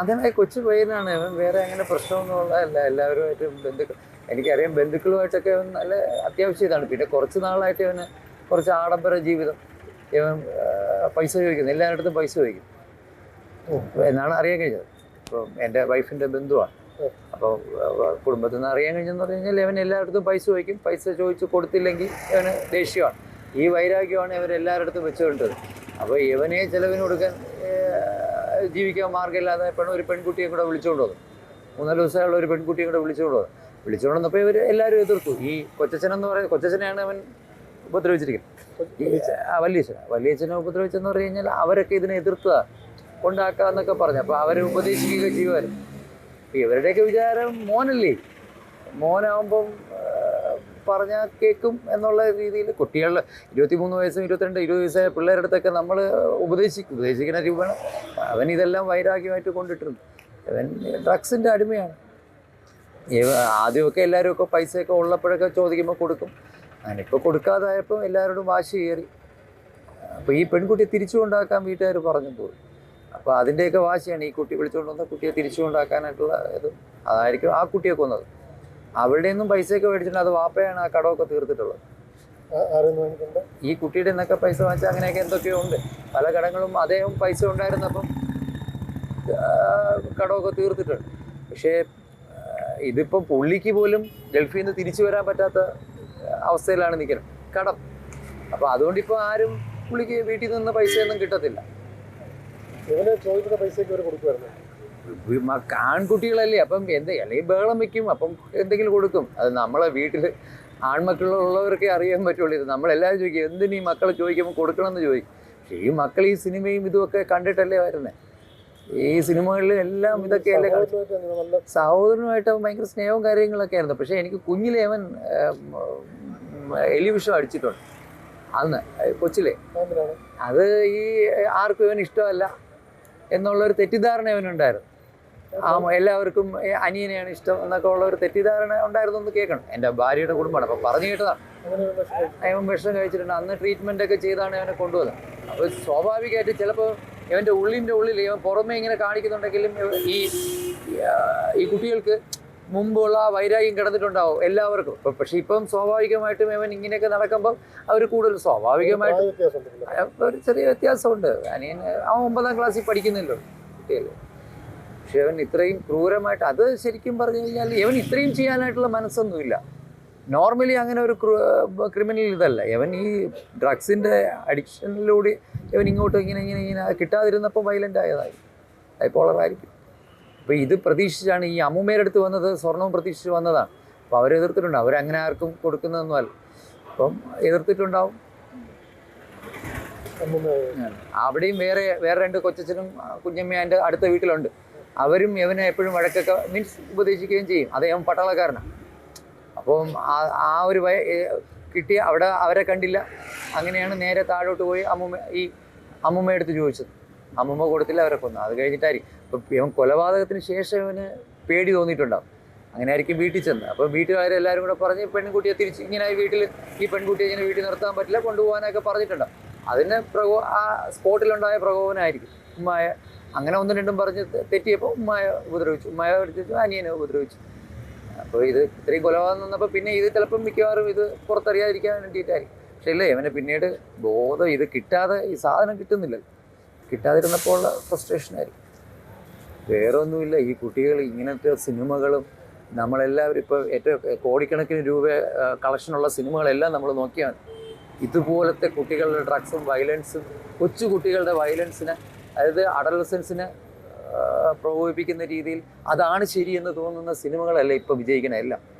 അതേ കൊച്ചു പയ്യനാണ് ഇവൻ. വേറെ അങ്ങനെ പ്രശ്നമൊന്നുമുള്ളതല്ല. എല്ലാവരുമായിട്ടും എനിക്കറിയാം, ബന്ധുക്കളുമായിട്ടൊക്കെ ഇവൻ നല്ല അത്യാവശ്യം ഇതാണ്. പിന്നെ കുറച്ച് നാളായിട്ട് ഇവന് കുറച്ച് ആഡംബര ജീവിതം. ഇവൻ പൈസ ചോദിക്കുന്നു, എല്ലാവരുടെ പൈസ ചോദിക്കും എന്നാണ് അറിയാൻ കഴിഞ്ഞത്. ഇപ്പം എൻ്റെ വൈഫിൻ്റെ ബന്ധുവാണ്. അപ്പോൾ കുടുംബത്തിൽ നിന്ന് അറിയാൻ കഴിഞ്ഞെന്ന് പറഞ്ഞു കഴിഞ്ഞാൽ ഇവൻ എല്ലായിടത്തും പൈസ ചോദിക്കും. പൈസ ചോദിച്ച് കൊടുത്തില്ലെങ്കിൽ ഇവന് ദേഷ്യമാണ്. ഈ വൈരാഗ്യമാണ് ഇവരെല്ലാവരുടെ വെച്ചുകൊണ്ടത്. അപ്പോൾ ഇവനെ ചിലവിന് കൊടുക്കാൻ ജീവിക്കാൻ മാർഗ്ഗമില്ലാതെ ഒരു പെൺകുട്ടിയെ കൂടെ വിളിച്ചുകൊണ്ട് വന്നു. 3-4 ദിവസമുള്ള ഒരു പെൺകുട്ടിയെ കൂടെ വിളിച്ചുകൊണ്ട് വന്നപ്പോൾ ഇവർ എല്ലാവരും എതിർത്തു. ഈ കൊച്ചച്ഛനെന്ന് പറയുന്നത്, കൊച്ചച്ഛനെയാണ് അവൻ ഉപദ്രവിച്ചിരിക്കുന്നത്. വലിയച്ഛനെ ഉപദ്രവിച്ചെന്ന് പറഞ്ഞു കഴിഞ്ഞാൽ അവരൊക്കെ ഇതിനെ എതിർക്കുക, കൊണ്ടാക്കാന്നൊക്കെ പറഞ്ഞു. അപ്പോൾ അവരെ ഉപദേശിക്കുക ചെയ്യുമായിരുന്നു. അപ്പോൾ ഇവരുടെയൊക്കെ വിചാരം മോനല്ലേ, മോനാകുമ്പം പറഞ്ഞാൽ കേൾക്കും എന്നുള്ള രീതിയിൽ കുട്ടികളിൽ 23 വയസ്സും 22, 20 വയസ്സായ പിള്ളേരുടെ അടുത്തൊക്കെ നമ്മൾ ഉപദേശിക്കുന്ന രൂപമാണ്. അവൻ ഇതെല്ലാം വൈരാഗ്യമായിട്ട് കൊണ്ടിട്ടുണ്ട്. അവൻ ഡ്രഗ്സിൻ്റെ അടിമയാണ്. ആദ്യമൊക്കെ എല്ലാവരും പൈസയൊക്കെ ഉള്ളപ്പോഴൊക്കെ ചോദിക്കുമ്പോൾ കൊടുക്കും. അങ്ങനെ ഇപ്പോൾ കൊടുക്കാതായപ്പോൾ എല്ലാവരോടും വാശി കയറി. അപ്പോൾ ഈ പെൺകുട്ടിയെ തിരിച്ചു കൊണ്ടാക്കാൻ വീട്ടുകാർ പറഞ്ഞു പോയി. അപ്പോൾ അതിൻ്റെയൊക്കെ വാശിയാണ് ഈ കുട്ടി വിളിച്ചുകൊണ്ട് വന്ന കുട്ടിയെ തിരിച്ചു കൊണ്ടാക്കാനായിട്ടുള്ള ഇത്. അതായിരിക്കും ആ കുട്ടിയെ കൊന്നത്. അവരുടെ നിന്നും പൈസയൊക്കെ മേടിച്ചിട്ടുണ്ട്. അത് വാപ്പയാണ് ആ കടമൊക്കെ തീർത്തിട്ടുള്ളത്. ഈ കുട്ടിയുടെ നിന്നൊക്കെ പൈസ വാങ്ങിച്ചാൽ അങ്ങനെയൊക്കെ എന്തൊക്കെയോ ഉണ്ട്. പല കടങ്ങളും അദ്ദേഹം പൈസ ഉണ്ടായിരുന്നപ്പം കടമൊക്കെ തീർത്തിട്ടുണ്ട്. പക്ഷേ ഇതിപ്പം പുള്ളിക്ക് പോലും ഗൾഫിൽ നിന്ന് തിരിച്ചു വരാൻ പറ്റാത്ത അവസ്ഥയിലാണ് നിൽക്കുന്നത്, കടം. അപ്പോൾ അതുകൊണ്ടിപ്പോൾ ആരും പുള്ളിക്ക് വീട്ടിൽ നിന്ന് പൈസയൊന്നും കിട്ടത്തില്ല. ആൺകുട്ടികളല്ലേ, അപ്പം അല്ലെങ്കിൽ ബഹളം വെക്കും, അപ്പം എന്തെങ്കിലും കൊടുക്കും. അത് നമ്മളെ വീട്ടിൽ ആൺമക്കളുള്ളവർക്കേ അറിയാൻ പറ്റുള്ളൂ. ഇത് നമ്മളെല്ലാവരും ചോദിക്കും, എന്തിനു ഈ മക്കളെ ചോദിക്കുമ്പോൾ കൊടുക്കണമെന്ന് ചോദിക്കും. പക്ഷേ ഈ മക്കൾ ഈ സിനിമയും ഇതുമൊക്കെ കണ്ടിട്ടല്ലേ വരുന്നത്. ഈ സിനിമകളിലും എല്ലാം ഇതൊക്കെയല്ലേ സഹോദരനുമായിട്ട് ഭയങ്കര സ്നേഹവും കാര്യങ്ങളൊക്കെ ആയിരുന്നു. പക്ഷേ എനിക്ക് കുഞ്ഞിലെ അവൻ എലിവിഷം അടിച്ചിട്ടുണ്ട് അന്ന് കൊച്ചിലെ. അത് ഈ ആർക്കും ഇവൻ ഇഷ്ടമല്ല എന്നുള്ളൊരു തെറ്റിദ്ധാരണ അവനുണ്ടായിരുന്നു. എല്ലാവർക്കും അനിയനെയാണ് ഇഷ്ടം എന്നൊക്കെ ഉള്ള ഒരു തെറ്റിദ്ധാരണ ഉണ്ടായിരുന്നു എന്ന് കേൾക്കണം. എൻ്റെ ഭാര്യയുടെ കുടുംബമാണ്, അപ്പം പറഞ്ഞു കേട്ടതാണ്. അവൻ വിഷം കഴിച്ചിട്ടുണ്ട്. അന്ന് ട്രീറ്റ്മെൻ്റ് ഒക്കെ ചെയ്താണ് അവനെ കൊണ്ടുവന്നത്. അപ്പോൾ സ്വാഭാവികമായിട്ട് ചിലപ്പോൾ ഇവൻ്റെ ഉള്ളിൽ ഇവൻ പുറമേ ഇങ്ങനെ കാണിക്കുന്നുണ്ടെങ്കിലും ഈ കുട്ടികൾക്ക് മുമ്പുള്ള വൈരാഗ്യം കിടന്നിട്ടുണ്ടാവും എല്ലാവർക്കും. പക്ഷെ ഇപ്പം സ്വാഭാവികമായിട്ടും ഇവൻ ഇങ്ങനെയൊക്കെ നടക്കുമ്പോൾ അവർ കൂടുതൽ സ്വാഭാവികമായിട്ടും ഒരു ചെറിയ വ്യത്യാസമുണ്ട്. അവൻ 9ാം ക്ലാസ്സിൽ പഠിക്കുന്നില്ലോ കുട്ടികൾ. പക്ഷെ അവൻ ഇത്രയും ക്രൂരമായിട്ട്, അത് ശരിക്കും പറഞ്ഞു കഴിഞ്ഞാൽ ഇവൻ ഇത്രയും ചെയ്യാനായിട്ടുള്ള മനസ്സൊന്നുമില്ല. നോർമലി അങ്ങനെ ഒരു ക്രിമിനൽ ഇതല്ല ഇവൻ. ഈ ഡ്രഗ്സിൻ്റെ അഡിക്ഷനിലൂടെ ഇവൻ ഇങ്ങോട്ട് ഇങ്ങനെ കിട്ടാതിരുന്നപ്പോൾ വയലൻ്റ് ബൈപ്പോളറായിരിക്കും. അപ്പോൾ ഇത് പ്രതീക്ഷിച്ചാണ് ഈ അമ്മൂമ്മയുടെ അടുത്ത് വന്നത്. സ്വർണവും പ്രതീക്ഷിച്ച് വന്നതാണ്. അപ്പോൾ അവരെതിർത്തിട്ടുണ്ട്. അവരങ്ങനെ ആർക്കും കൊടുക്കുന്നതൊന്നുമല്ല. അപ്പം എതിർത്തിട്ടുണ്ടാവും. അവിടെയും വേറെ 2 കൊച്ചച്ഛനും കുഞ്ഞമ്മ എൻ്റെ അടുത്ത വീട്ടിലുണ്ട്. അവരും ഇവനെ എപ്പോഴും വഴക്കൊക്കെ ഉപദേശിക്കുകയും ചെയ്യും. അദ്ദേഹം പട്ടാളക്കാരനാണ്. അപ്പം ആ ഒരു കിട്ടിയ അവിടെ അവരെ കണ്ടില്ല. അങ്ങനെയാണ് നേരെ താഴോട്ട് പോയി അമ്മൂമ്മയെടുത്ത് ചോദിച്ചത്. അമ്മൂമ്മ കൊടുത്തില്ല, അവരെ കൊന്നു. അത് കഴിഞ്ഞിട്ടായിരിക്കും ഇപ്പം ഇവൻ കൊലപാതകത്തിന് ശേഷം ഇവന് പേടി തോന്നിയിട്ടുണ്ടാവും. അങ്ങനെ ആയിരിക്കും വീട്ടിൽ ചെന്ന്. അപ്പോൾ വീട്ടുകാരെല്ലാവരും കൂടെ പറഞ്ഞ് പെൺകുട്ടിയെ തിരിച്ച് ഇങ്ങനെ ഈ പെൺകുട്ടിയെ ഇങ്ങനെ വീട്ടിൽ നിർത്താൻ പറ്റില്ല, കൊണ്ടുപോകാനൊക്കെ പറഞ്ഞിട്ടുണ്ടാവും. അതിന് ആ സ്പോട്ടിലുണ്ടായ പ്രകോപനമായിരിക്കും. ഉമ്മായ അങ്ങനെ 1-2 പറഞ്ഞ് തെറ്റിയപ്പോൾ ഉമ്മായ ഉപദ്രവിച്ചു, അനിയനെ ഉപദ്രവിച്ചു. അപ്പോൾ ഇത് ഇത്രയും കൊലപാതകം നിന്നപ്പോൾ പിന്നെ ഇത് ചിലപ്പം മിക്കവാറും ഇത് പുറത്തറിയാതിരിക്കാൻ വേണ്ടിയിട്ടായിരിക്കും. പക്ഷേ ഇല്ലേ, ഇവനെ പിന്നീട് ബോധം ഇത് കിട്ടാതെ, ഈ സാധനം കിട്ടാതിരുന്നപ്പോൾ ഉള്ള ഫ്രസ്ട്രേഷനായിരിക്കും. വേറെ ഒന്നുമില്ല. ഈ കുട്ടികൾ ഇങ്ങനത്തെ സിനിമകളും നമ്മളെല്ലാവരും ഇപ്പോൾ ഏറ്റവും കോടിക്കണക്കിന് രൂപ കളക്ഷനുള്ള സിനിമകളെല്ലാം നമ്മൾ നോക്കിയാൽ ഇതുപോലത്തെ കുട്ടികളുടെ ഡ്രഗ്സും വയലൻസും, കൊച്ചു കുട്ടികളുടെ വയലൻസിന്, അതായത് അഡolescence പ്രകോപിപ്പിക്കുന്ന രീതിയിൽ അതാണ് ശരിയെന്ന് തോന്നുന്ന സിനിമകളല്ല ഇപ്പോൾ വിജയിക്കണ എല്ലാം.